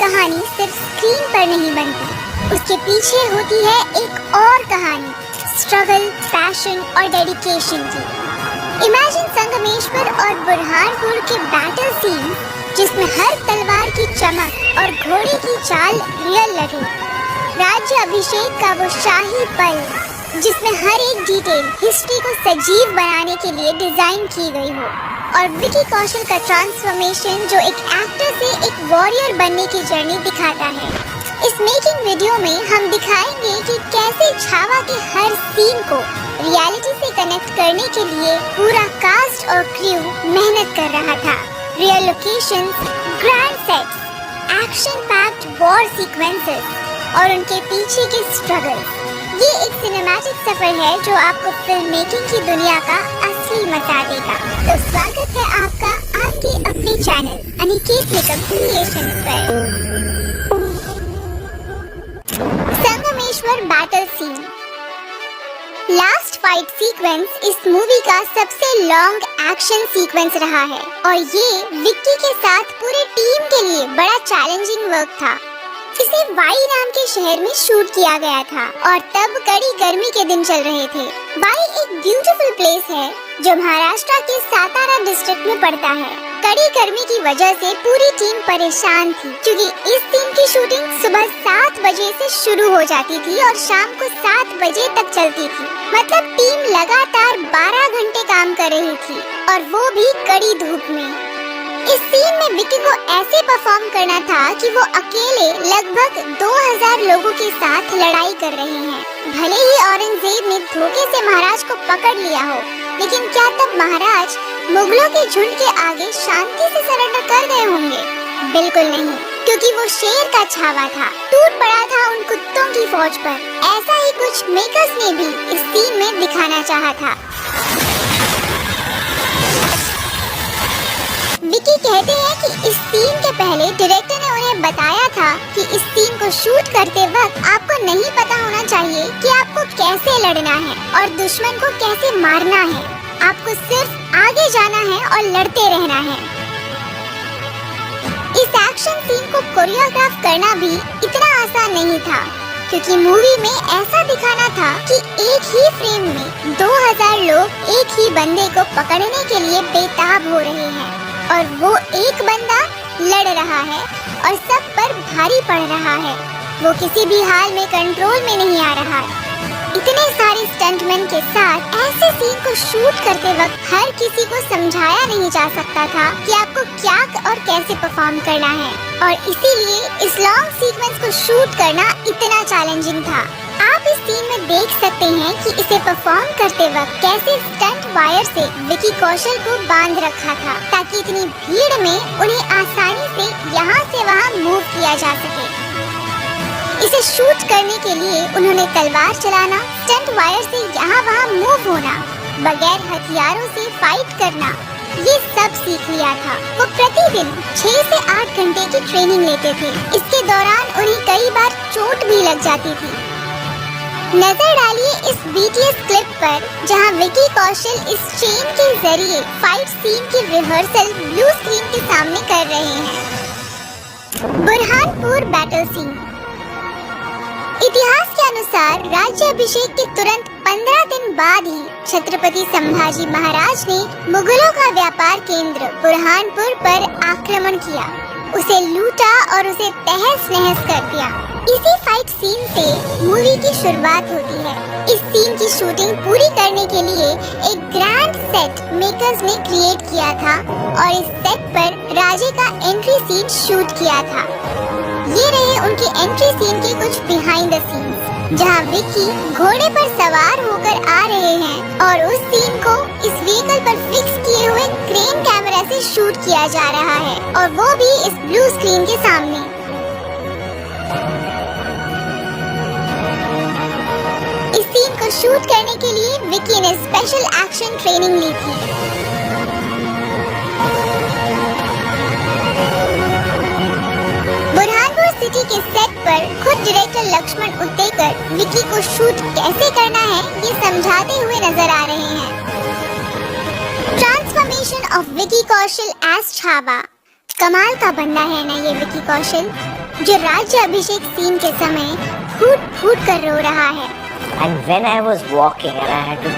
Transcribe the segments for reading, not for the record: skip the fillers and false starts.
कहानी सिर्फ स्क्रीन पर नहीं बनती, उसके पीछे होती है एक और कहानी, स्ट्रगल, पैशन और डेडिकेशन की। इमेजिन संगमेश्वर और बुरहानपुर के बैटल सीन, जिसमें हर तलवार की चमक और घोड़े की चाल रियल लगे। राज्य अभिषेक का वो शाही पल, जिसमें हर एक डिटेल हिस्ट्री को सजीव बनाने के लिए डिजाइन की गई हो, और विकी कौशल का ट्रांसफॉर्मेशन जो एक एक्टर से एक वॉरियर बनने की जर्नी दिखाता है। इस मेकिंग वीडियो में हम दिखाएंगे कि कैसे छावा के हर सीन को रियलिटी से कनेक्ट करने के लिए पूरा कास्ट और क्रू मेहनत कर रहा था। Real locations, grand sets, action packed war sequences और उनके पीछे के स्ट्रगल। ये एक सिनेमैटिक सफर है जो आपको फिल्म मेकिंग की दुनिया का असली मजा देगा। तो स्वागत है आपका आपके अपने चैनल अनिकेत मेकअप क्रिएशंस पर। Sangameshwar battle scene. Last fight sequence इस मूवी का सबसे लॉन्ग एक्शन सीक्वेंस रहा है और ये विक्की के साथ पूरे टीम के लिए बड़ा चैलेंजिंग वर्क था। इसे वाई नाम के शहर में शूट किया गया था और तब कड़ी गर्मी के दिन चल रहे थे। वाई एक ब्यूटीफुल प्लेस है जो महाराष्ट्र के सातारा डिस्ट्रिक्ट में पड़ता है। कड़ी गर्मी की वजह से पूरी टीम परेशान थी, क्योंकि इस सीन की शूटिंग सुबह 7 बजे से शुरू हो जाती थी और शाम को 7 बजे तक चलती थी। मतलब टीम लगातार 12 घंटे काम कर रही थी और वो भी कड़ी धूप में। इस सीन में विक्की को ऐसे परफॉर्म करना था कि वो अकेले लगभग 2000 लोगों के साथ लड़ाई कर रहे हैं। भले ही औरंगजेब ने धोखे से महाराज को पकड़ लिया हो, लेकिन क्या तब महाराज मुगलों के झुंड के आगे शांति से सरेंडर कर गए होंगे? बिल्कुल नहीं, क्योंकि वो शेर का छावा था, टूट पड़ा था उन कुत्तों की फौज पर। ऐसा ही कुछ मेकर्स ने भी इस सीन में दिखाना चाहा था। विकी कहते हैं कि इस सीन के पहले डायरेक्टर ने उन्हें बताया था कि इस सीन को शूट करते वक्त आपको नहीं पता होना चाहिए कि आपको कैसे लड़ना है और दुश्मन को कैसे मारना है। आपको सिर्फ आगे जाना है और लड़ते रहना है। इस एक्शन सीन को कोरियोग्राफ करना भी इतना आसान नहीं था, क्योंकि मूवी में ऐसा दिखाना था कि एक ही फ्रेम में 2000 लोग एक ही बंदे को पकड़ने के लिए बेताब हो रहे हैं और वो एक बंदा लड़ रहा है और सब पर भारी पड़ रहा है। वो किसी भी हाल में कंट्रोल में नहीं आ रहा है। इतने सारे स्टंटमैन के साथ ऐसे सीन को शूट करते वक्त हर किसी को समझाया नहीं जा सकता था कि आपको क्या और कैसे परफॉर्म करना है, और इसीलिए इस लॉन्ग सीक्वेंस को शूट करना इतना चैलेंजिंग था। आप इस सीन में देख सकते हैं कि इसे परफॉर्म करते वक्त कैसे स्टंट वायर से विकी कौशल को बांध रखा था, ताकि इतनी भीड़ में उन्हें आसानी से यहाँ से वहाँ मूव किया जा सके। इसे शूट करने के लिए उन्होंने तलवार चलाना, स्टंट वायर से यहाँ वहाँ मूव होना, बगैर हथियारों से फाइट करना, ये सब सीख लिया था। वो प्रतिदिन 6 से 8 घंटे की ट्रेनिंग लेते थे। इसके दौरान उन्हें कई बार चोट भी लग जाती थी। नजर डालिए इस BTS क्लिप पर, जहां विकी कौशल इस चेन के जरिए फाइट सीन की रिहर्सल ब्लू स्क्रीन के सामने कर रहे हैं। Burhanpur battle scene. इतिहास के अनुसार राज्याभिषेक के तुरंत 15 दिन बाद ही छत्रपति संभाजी महाराज ने मुगलों का व्यापार केंद्र बुरहानपुर पर आक्रमण किया, उसे लूटा और उसे तहस नहस कर दिया। इसी फाइट सीन से मूवी की शुरुआत होती है। इस सीन की शूटिंग पूरी करने के लिए एक ग्रैंड सेट मेकर्स ने क्रिएट किया था और इस सेट पर राजे का एंट्री सीन शूट किया था। ये रहे उनके एंट्री सीन के कुछ बिहाइंड द सीन्स, जहां विकी घोड़े पर सवार होकर आ रहे हैं और उस सीन को इस व्हीकल पर फिक्स किए हुए क्रेन कैमरा से शूट किया जा रहा है, और वो भी इस ब्लू स्क्रीन के सामने। इस सीन को शूट करने के लिए विकी ने स्पेशल एक्शन ट्रेनिंग ली थी। बुरहानपुर सिटी के सेट पर खुद डायरेक्टर लक्ष्मण उत्तेकर विकी को शूट कैसे करना है ये समझाते हुए नजर आ रहे हैं। Transformation of Vicky Kaushal as Chhaava. कमाल का बंदा है ना ये विकी कौशल। जो राज्य अभिषेक सीन के समय फूट फूट कर रो रहा है। And when I was walking and I had to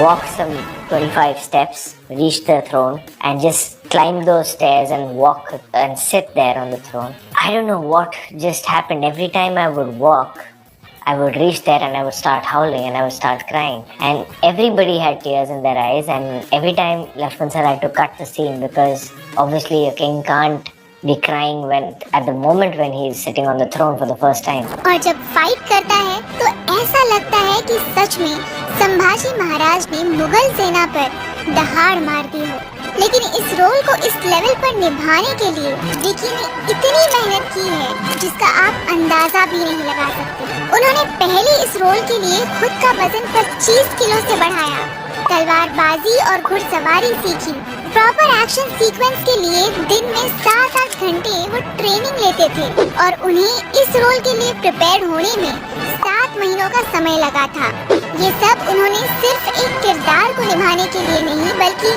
walk some 25 steps, reach the throne and just climb those stairs and walk and sit there on the throne. I don't know what just happened. Every time I would walk, I would reach there and I would start howling and I would start crying. And everybody had tears in their eyes, and every time Lakshman sir had to cut the scene because obviously a king can't be crying when at the moment when he is sitting on the throne for the first time. और जब fight करता है तो ऐसा लगता है कि सच में संभाजी महाराज ने मुगल सेना पर दहाड़ मार दी हो। लेकिन इस रोल को इस लेवल पर निभाने के लिए विकी ने इतनी मेहनत की है जिसका आप अंदाजा भी नहीं लगा सकते। उन्होंने पहले इस रोल के लिए खुद का वजन 25 किलो से बढ़ाया, तलवारबाजी और घुड़सवारी सीखी, प्रॉपर एक्शन सीक्वेंस के लिए दिन में 7-8 घंटे वो ट्रेनिंग लेते थे और उन्हें इस रोल के लिए प्रिपेयर होने में 7 महीनों का समय लगा था। ये सब उन्होंने सिर्फ एक किरदार को निभाने के लिए नहीं बल्कि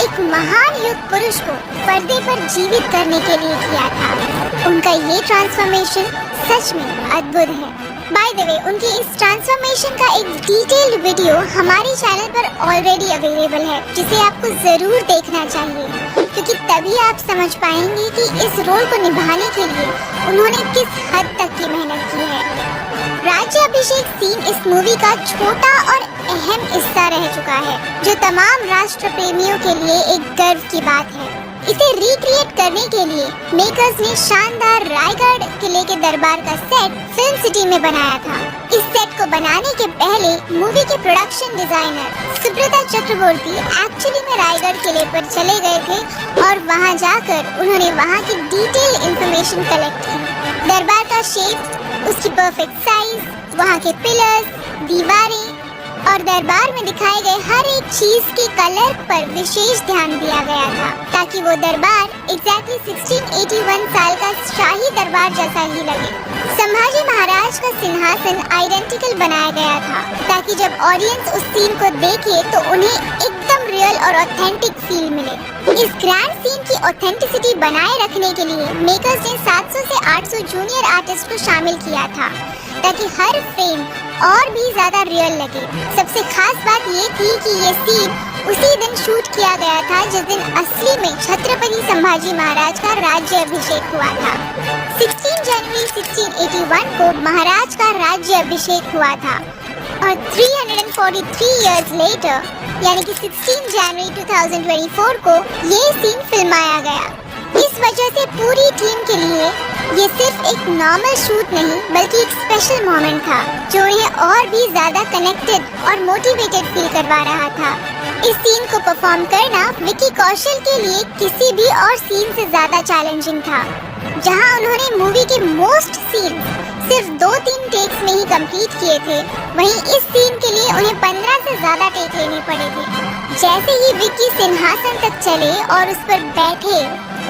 एक महान युग पुरुष को पर्दे पर जीवित करने के लिए किया था। उनका ये ट्रांसफॉर्मेशन सच में अद्भुत है। बाय द वे, उनकी इस ट्रांसफॉर्मेशन का एक डिटेल्ड वीडियो हमारे चैनल पर ऑलरेडी अवेलेबल है, जिसे आपको जरूर देखना चाहिए, क्योंकि तभी आप समझ पाएंगे कि इस रोल को निभाने के लिए उन्होंने किस हद तक की मेहनत की है। राज्याभिषेक सीन इस मूवी का छोटा और अहम हिस्सा रह चुका है, जो तमाम राष्ट्र प्रेमियों के लिए एक गर्व की बात है। इसे रिक्रिएट करने के लिए मेकर्स ने शानदार रायगढ़ किले के दरबार का सेट फिल्म सिटी में बनाया था। इस सेट को बनाने के पहले मूवी के प्रोडक्शन डिजाइनर सुब्रता चक्रवर्ती एक्चुअली में रायगढ़ किले पर चले गए थे और वहां जाकर उन्होंने वहां की डिटेल इंफॉर्मेशन कलेक्ट की। दरबार का शेप, उसकी परफेक्ट साइज, वहां के पिलर्स, दीवारें और दरबार में दिखाए गए हर एक चीज के कलर पर विशेष ध्यान दिया गया था, ताकि वो दरबार एग्जैक्टली 1681 साल का शाही दरबार जैसा ही लगे। संभाजी महाराज का सिंहासन आइडेंटिकल बनाया गया था, ताकि जब ऑडियंस उस सीन को देखे तो उन्हें एकदम रियल और ऑथेंटिक फील मिले। इस ग्रैंड सीन की ऑथेंटिसिटी बनाए रखने के लिए मेकर्स ने 700 से 800 जूनियर आर्टिस्ट को शामिल किया था, ताकि हर फ्रेम और भी ज्यादा रियल लगे। सबसे खास बात ये थी कि ये सीन उसी दिन शूट किया गया था जिस दिन असली में छत्रपति संभाजी महाराज का राज्य अभिषेक हुआ था। 16 जनवरी 1681 को महाराज का राज्य अभिषेक हुआ था और 343 इयर्स लेटर यानी कि 16 जनवरी 2024 को ये सीन फिल्माया गया। इस वजह से पूरी टीम के लिए ये सिर्फ एक नॉर्मल शूट नहीं बल्कि एक स्पेशल मोमेंट था, जो उन्हें और भी ज्यादा कनेक्टेड और मोटिवेटेड फील करवा रहा था। इस सीन को परफॉर्म करना विकी कौशल के लिए किसी भी और सीन से ज्यादा चैलेंजिंग था। जहां उन्होंने मूवी के मोस्ट सीन सिर्फ 2-3 टेक्स में ही कंप्लीट किए थे, वहीं इस सीन के लिए उन्हें 15 से ज्यादा टेक लेने पड़े थे। जैसे ही विकी सिंहासन तक चले और उस पर बैठे,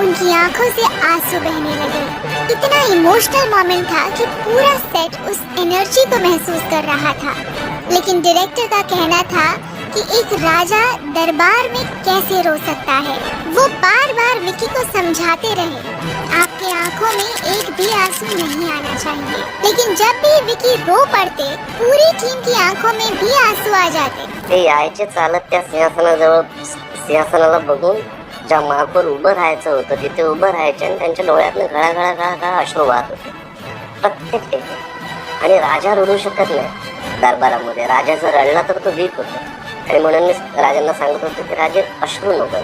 उनकी आंखों से आंसू बहने लगे। इतना इमोशनल मोमेंट था कि पूरा सेट उस एनर्जी को महसूस कर रहा था। लेकिन डायरेक्टर का कहना था कि एक राजा दरबार में कैसे रो सकता है। वो बार बार विकी को समझाते रहे, आपके आंखों में एक भी आंसू नहीं आना चाहिए। लेकिन जब भी विकी रो पड़ते, पूरी टीम की आंखों में भी आंसू आ जाते। ते यायचे चालत त्या सिंहासनाजवळ, सिंहासनाला बघून ज्या मार्गावर उभं राहायचं होतं तिथे उभं राहायचे आणि त्यांच्या डोळ्यातनं घळा अश्रू वाहत होते प्रत्येक ठिकाणी. आणि राजा रडू शकत नाही दरबारामध्ये. राजा जर रडला तर तो वीक होतो आणि म्हणून मी राजांना सांगत होते की राजे अश्रू नको,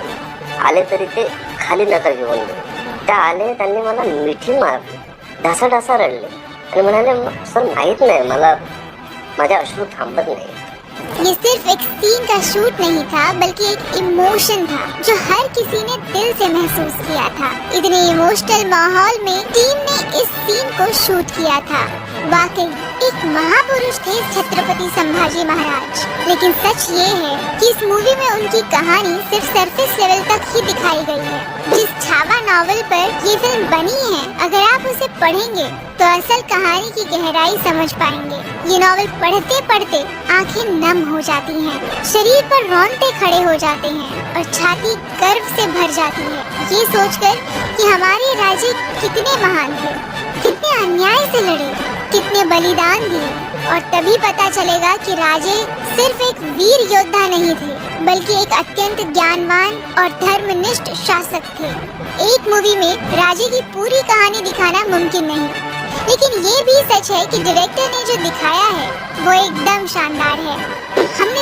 आले तरी ते खाली नका घेऊन गेले. त्या आले, त्यांनी मला मिठी मारली, ढासा रडले आणि म्हणाले सर माहीत नाही मला, माझे अश्रू थांबत नाही. ये सिर्फ एक सीन का शूट नहीं था बल्कि एक इमोशन था जो हर किसी ने दिल से महसूस किया था। इतने इमोशनल माहौल में टीम ने इस सीन को शूट किया था। वाकई एक महापुरुष थे छत्रपति संभाजी महाराज। लेकिन सच ये है कि इस मूवी में उनकी कहानी सिर्फ सरफेस लेवल तक ही दिखाई गई है। जिस छावा नॉवल पर ये फिल्म बनी है, अगर आप उसे पढ़ेंगे तो असल कहानी की गहराई समझ पाएंगे। ये नॉवल पढ़ते पढ़ते आंखें नम हो जाती हैं, शरीर पर रोंगटे खड़े हो जाते हैं और छाती गर्व से भर जाती है, ये सोचकर कि हमारे राजे कितने महान थे। कितने अन्याय से लड़े, कितने बलिदान दिए, और तभी पता चलेगा कि राजे सिर्फ एक वीर योद्धा नहीं थे, बल्कि एक अत्यंत ज्ञानवान और धर्मनिष्ठ शासक थे। एक मूवी में राजे की पूरी कहानी दिखाना मुमकिन नहीं, लेकिन ये भी सच है कि डायरेक्टर ने जो दिखाया है वो एकदम शानदार है। हमने